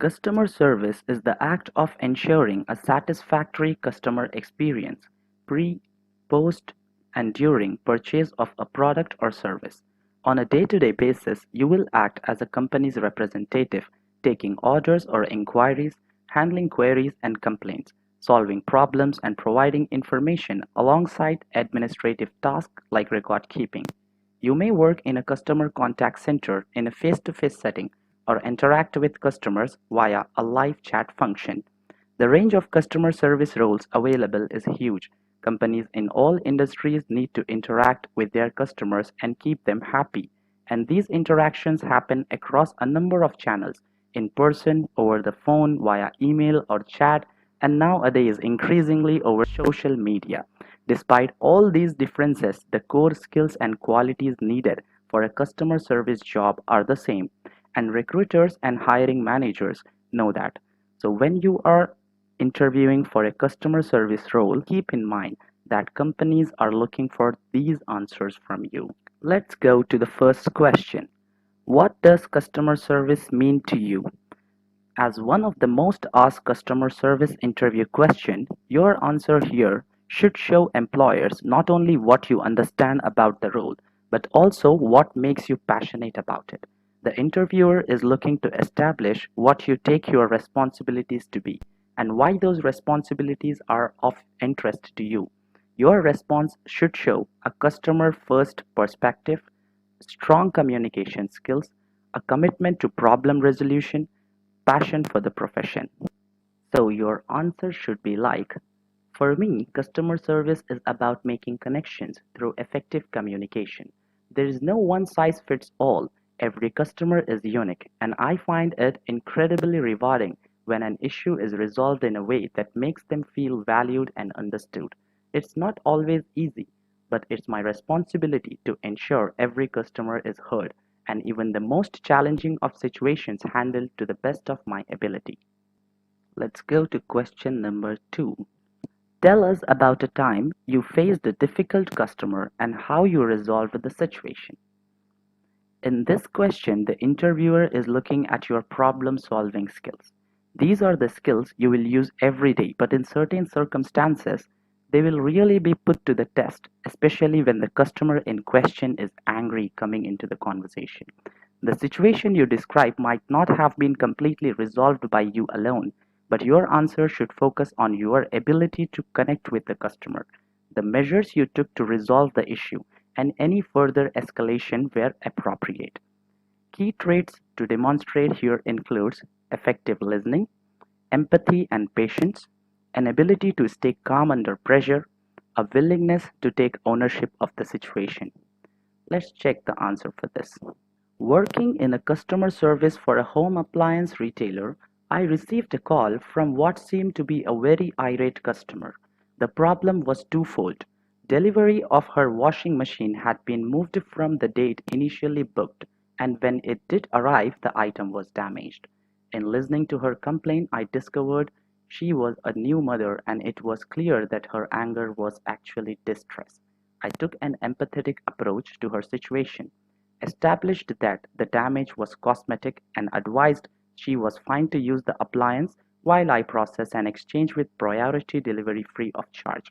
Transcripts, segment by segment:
Customer service is the act of ensuring a satisfactory customer experience pre, post, and during purchase of a product or service. On a day-to-day basis, you will act as a company's representative, taking orders or inquiries, handling queries and complaints, solving problems, and providing information alongside administrative tasks like record keeping. You may work in a customer contact center in a face-to-face setting or interact with customers via a live chat function. The range of customer service roles available is huge. Companies in all industries need to interact with their customers and keep them happy, and these interactions happen across a number of channels in person, over the phone, via email or chat, and nowadays increasingly over social media. Despite all these differences, the core skills and qualities needed for a customer service job are the same, and recruiters and hiring managers know that. So when you are interviewing for a customer service role, keep in mind that companies are looking for these answers from you. Let's go to the first question. What does customer service mean to you? As one of the most asked customer service interview questions, your answer here should show employers not only what you understand about the role, but also what makes you passionate about it. The interviewer is looking to establish what you take your responsibilities to be and why those responsibilities are of interest to you. Your response should show a customer first perspective, strong communication skills, a commitment to problem resolution, passion for the profession. So your answer should be like, for me, customer service is about making connections through effective communication. There is no one size fits all. Every customer is unique, and I find it incredibly rewarding when an issue is resolved in a way that makes them feel valued and understood. It's not always easy, but it's my responsibility to ensure every customer is heard and even the most challenging of situations handled to the best of my ability. Let's go to question number 2. Tell us about a time you faced a difficult customer and how you resolved the situation. In this question, the interviewer is looking at your problem-solving skills. These are the skills you will use every day, but in certain circumstances, they will really be put to the test, especially when the customer in question is angry coming into the conversation. The situation you describe might not have been completely resolved by you alone, but your answer should focus on your ability to connect with the customer, the measures you took to resolve the issue, and any further escalation where appropriate. Key traits to demonstrate here includes effective listening, empathy and patience, an ability to stay calm under pressure, a willingness to take ownership of the situation. Let's check the answer for this. Working in a customer service for a home appliance retailer, I received a call from what seemed to be a very irate customer. The problem was twofold. Delivery of her washing machine had been moved from the date initially booked, and when it did arrive, the item was damaged. In listening to her complaint, I discovered she was a new mother and it was clear that her anger was actually distress. I took an empathetic approach to her situation, established that the damage was cosmetic, and advised she was fine to use the appliance while I process an exchange with priority delivery free of charge.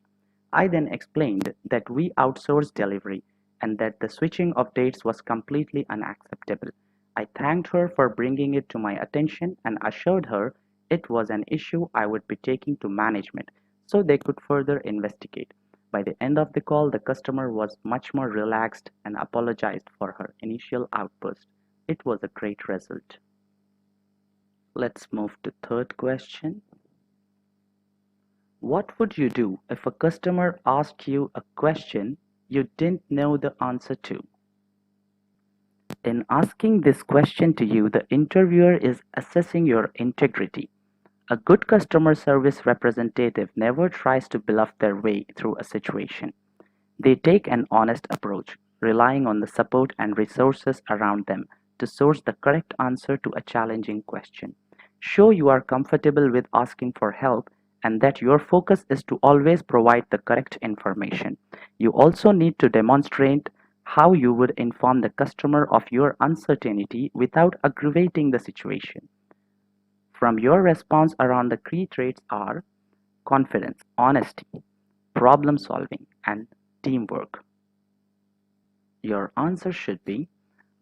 I then explained that we outsource delivery and that the switching of dates was completely unacceptable. I thanked her for bringing it to my attention and assured her it was an issue I would be taking to management so they could further investigate. By the end of the call, the customer was much more relaxed and apologized for her initial outburst. It was a great result. Let's move to third question. What would you do if a customer asked you a question you didn't know the answer to? In asking this question to you, the interviewer is assessing your integrity. A good customer service representative never tries to bluff their way through a situation. They take an honest approach, relying on the support and resources around them to source the correct answer to a challenging question. Show you are comfortable with asking for help and that your focus is to always provide the correct information. You also need to demonstrate how you would inform the customer of your uncertainty without aggravating the situation. From your response around the key traits are confidence, honesty, problem solving, and teamwork. Your answer should be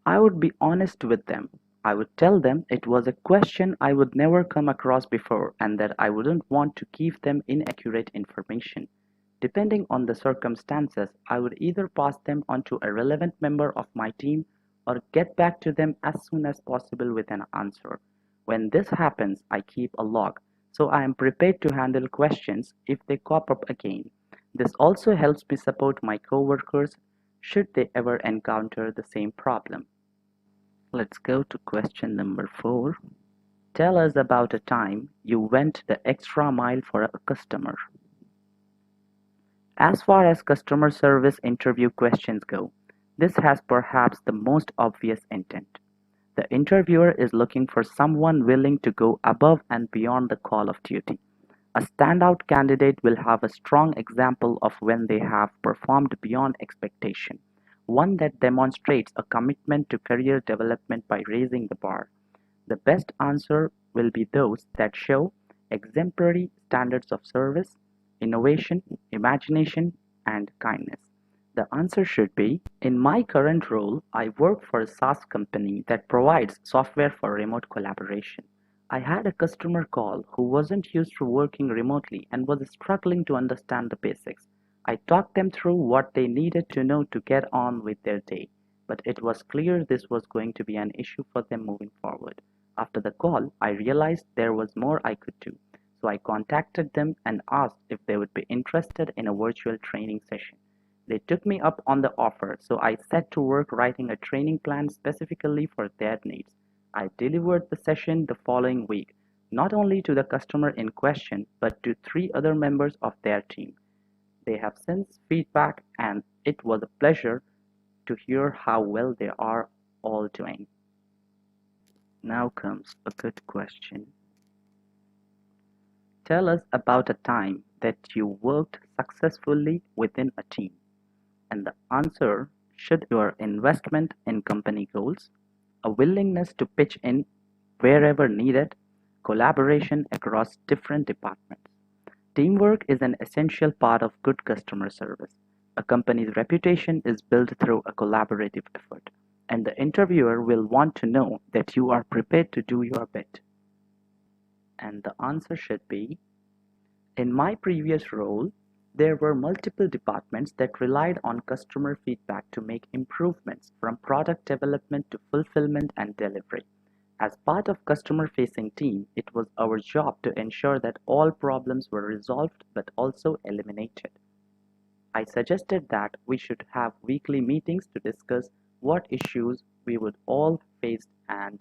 I would be honest with them. I would tell them it was a question I would never come across before and that I wouldn't want to give them inaccurate information. Depending on the circumstances, I would either pass them on to a relevant member of my team or get back to them as soon as possible with an answer. When this happens, I keep a log, so I am prepared to handle questions if they crop up again. This also helps me support my coworkers should they ever encounter the same problem. Let's go to question number 4. Tell us about a time you went the extra mile for a customer. As far as customer service interview questions go, this has perhaps the most obvious intent. The interviewer is looking for someone willing to go above and beyond the call of duty. A standout candidate will have a strong example of when they have performed beyond expectation, one that demonstrates a commitment to career development by raising the bar. The best answer will be those that show exemplary standards of service, innovation, imagination, and kindness. The answer should be in my current role, I work for a SaaS company that provides software for remote collaboration. I had a customer call who wasn't used to working remotely and was struggling to understand the basics. I talked them through what they needed to know to get on with their day, but it was clear this was going to be an issue for them moving forward. After the call, I realized there was more I could do, so I contacted them and asked if they would be interested in a virtual training session. They took me up on the offer, so I set to work writing a training plan specifically for their needs. I delivered the session the following week, not only to the customer in question, but to 3 other members of their team. They have since feedback, and it was a pleasure to hear how well they are all doing. Now comes a good question. Tell us about a time that you worked successfully within a team. And the answer should be your investment in company goals, a willingness to pitch in wherever needed, collaboration across different departments. Teamwork is an essential part of good customer service. A company's reputation is built through a collaborative effort, and the interviewer will want to know that you are prepared to do your bit. And the answer should be in my previous role, there were multiple departments that relied on customer feedback to make improvements from product development to fulfillment and delivery. As part of customer-facing team, it was our job to ensure that all problems were resolved but also eliminated. I suggested that we should have weekly meetings to discuss what issues we would all face and,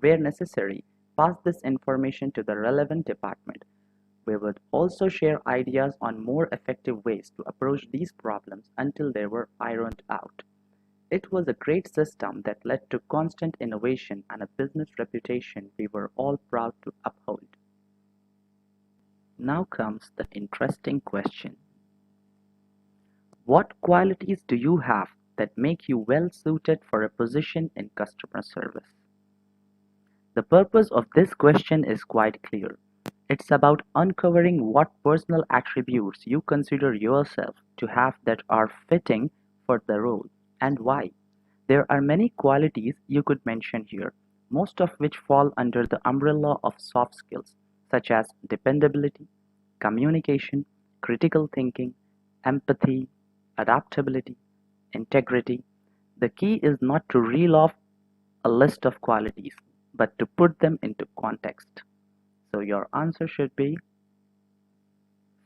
where necessary, pass this information to the relevant department. We would also share ideas on more effective ways to approach these problems until they were ironed out. It was a great system that led to constant innovation and a business reputation we were all proud to uphold. Now comes the interesting question. What qualities do you have that make you well suited for a position in customer service? The purpose of this question is quite clear. It's about uncovering what personal attributes you consider yourself to have that are fitting for the role and why. There are many qualities you could mention here, most of which fall under the umbrella of soft skills, such as dependability, communication, critical thinking, empathy, adaptability, integrity. The key is not to reel off a list of qualities, but to put them into context. So your answer should be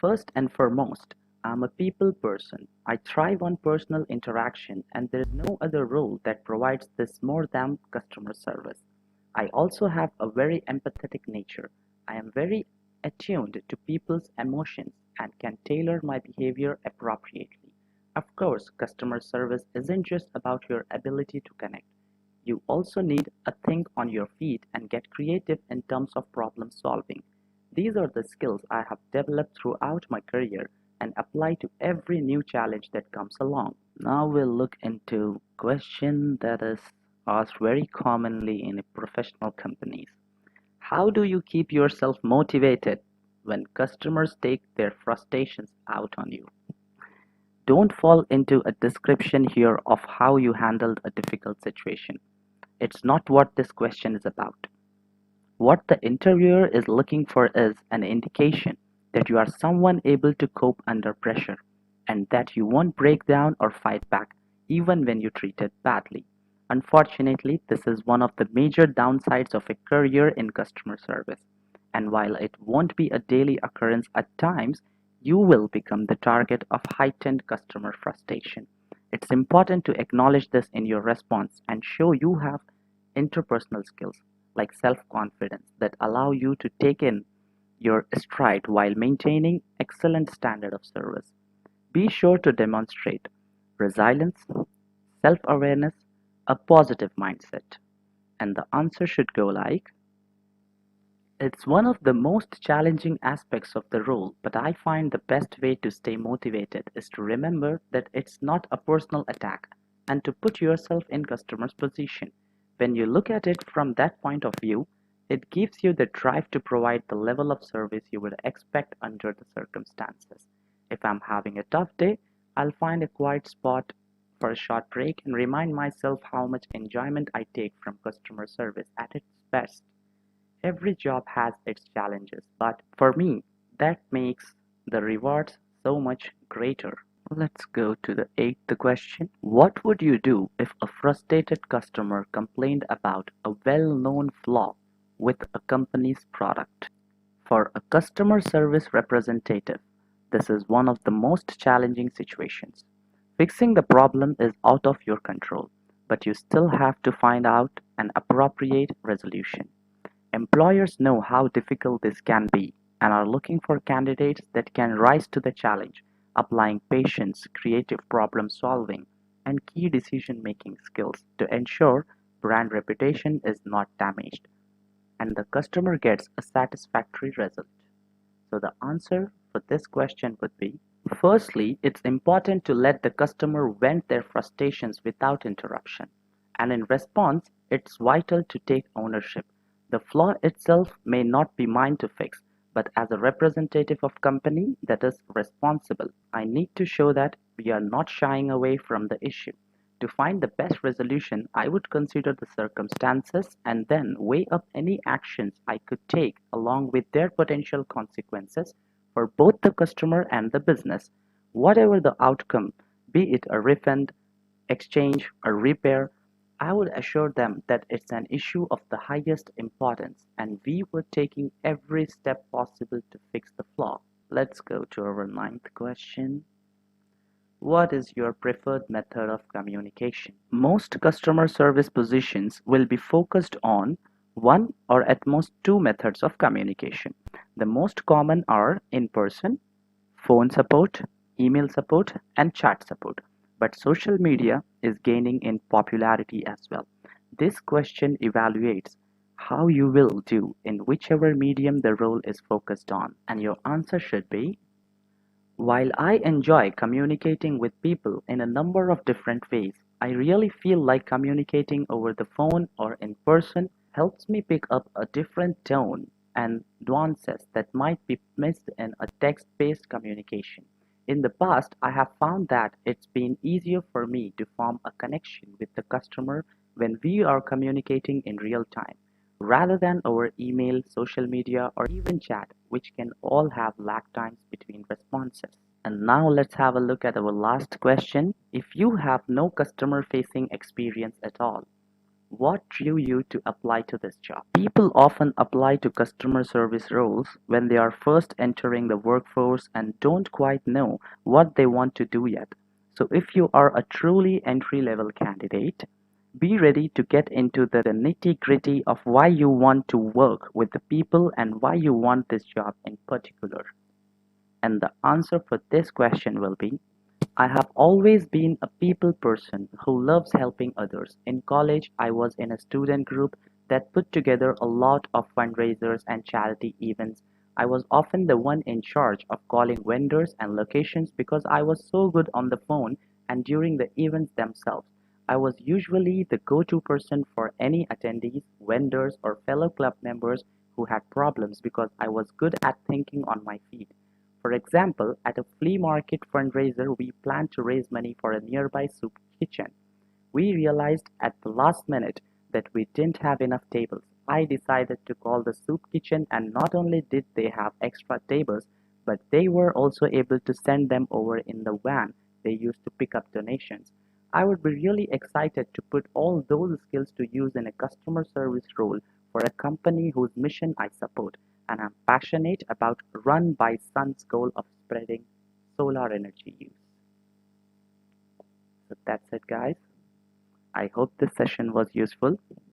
first and foremost, I'm a people person. I thrive on personal interaction, and there is no other role that provides this more than customer service. I also have a very empathetic nature. I am very attuned to people's emotions and can tailor my behavior appropriately. Of course, customer service isn't just about your ability to connect. You also need to think on your feet and get creative in terms of problem solving. These are the skills I have developed throughout my career and apply to every new challenge that comes along. Now we'll look into a question that is asked very commonly in professional companies. How do you keep yourself motivated when customers take their frustrations out on you? Don't fall into a description here of how you handled a difficult situation. It's not what this question is about. What the interviewer is looking for is an indication that you are someone able to cope under pressure and that you won't break down or fight back even when you're treated badly. Unfortunately, this is one of the major downsides of a career in customer service. And while it won't be a daily occurrence at times, you will become the target of heightened customer frustration. It's important to acknowledge this in your response and show you have interpersonal skills like self-confidence that allow you to take in your stride while maintaining excellent standard of service. Be sure to demonstrate resilience, self-awareness, a positive mindset. And the answer should go like, it's one of the most challenging aspects of the role, but I find the best way to stay motivated is to remember that it's not a personal attack and to put yourself in customer's position. When you look at it from that point of view, it gives you the drive to provide the level of service you would expect under the circumstances. If I'm having a tough day, I'll find a quiet spot for a short break and remind myself how much enjoyment I take from customer service at its best. Every job has its challenges, but for me, that makes the rewards so much greater. Let's go to the eighth question. What would you do if a frustrated customer complained about a well-known flaw with a company's product? For a customer service representative, this is one of the most challenging situations. Fixing the problem is out of your control, but you still have to find out an appropriate resolution. Employers know how difficult this can be and are looking for candidates that can rise to the challenge, applying patience, creative problem solving, and key decision making skills to ensure brand reputation is not damaged and the customer gets a satisfactory result. So the answer for this question would be, firstly, it's important to let the customer vent their frustrations without interruption. And in response, it's vital to take ownership. The flaw itself may not be mine to fix, but as a representative of company that is responsible, I need to show that we are not shying away from the issue. To find the best resolution, I would consider the circumstances and then weigh up any actions I could take along with their potential consequences for both the customer and the business. Whatever the outcome, be it a refund, exchange, or repair, I would assure them that it's an issue of the highest importance and we were taking every step possible to fix the flaw. Let's go to our ninth question. What is your preferred method of communication? Most customer service positions will be focused on one or at most two methods of communication. The most common are in person, phone support, email support, and chat support. But social media is gaining in popularity as well. This question evaluates how you will do in whichever medium the role is focused on, and your answer should be, while I enjoy communicating with people in a number of different ways, I really feel like communicating over the phone or in person helps me pick up a different tone and nuances that might be missed in a text-based communication. In the past, I have found that it's been easier for me to form a connection with the customer when we are communicating in real time, rather than over email, social media, or even chat, which can all have lag times between responses. And now let's have a look at our last question. If you have no customer facing experience at all, what drew you to apply to this job? People often apply to customer service roles when they are first entering the workforce and don't quite know what they want to do yet. So if you are a truly entry-level candidate, be ready to get into the nitty-gritty of why you want to work with the people and why you want this job in particular. And the answer for this question will be, I have always been a people person who loves helping others. In college, I was in a student group that put together a lot of fundraisers and charity events. I was often the one in charge of calling vendors and locations because I was so good on the phone and during the events themselves. I was usually the go-to person for any attendees, vendors, or fellow club members who had problems because I was good at thinking on my feet. For example, at a flea market fundraiser, we planned to raise money for a nearby soup kitchen. We realized at the last minute that we didn't have enough tables. I decided to call the soup kitchen, and not only did they have extra tables, but they were also able to send them over in the van they used to pick up donations. I would be really excited to put all those skills to use in a customer service role for a company whose mission I support and am passionate about run by Sun's goal of spreading solar energy use. So that's it, guys. I hope this session was useful.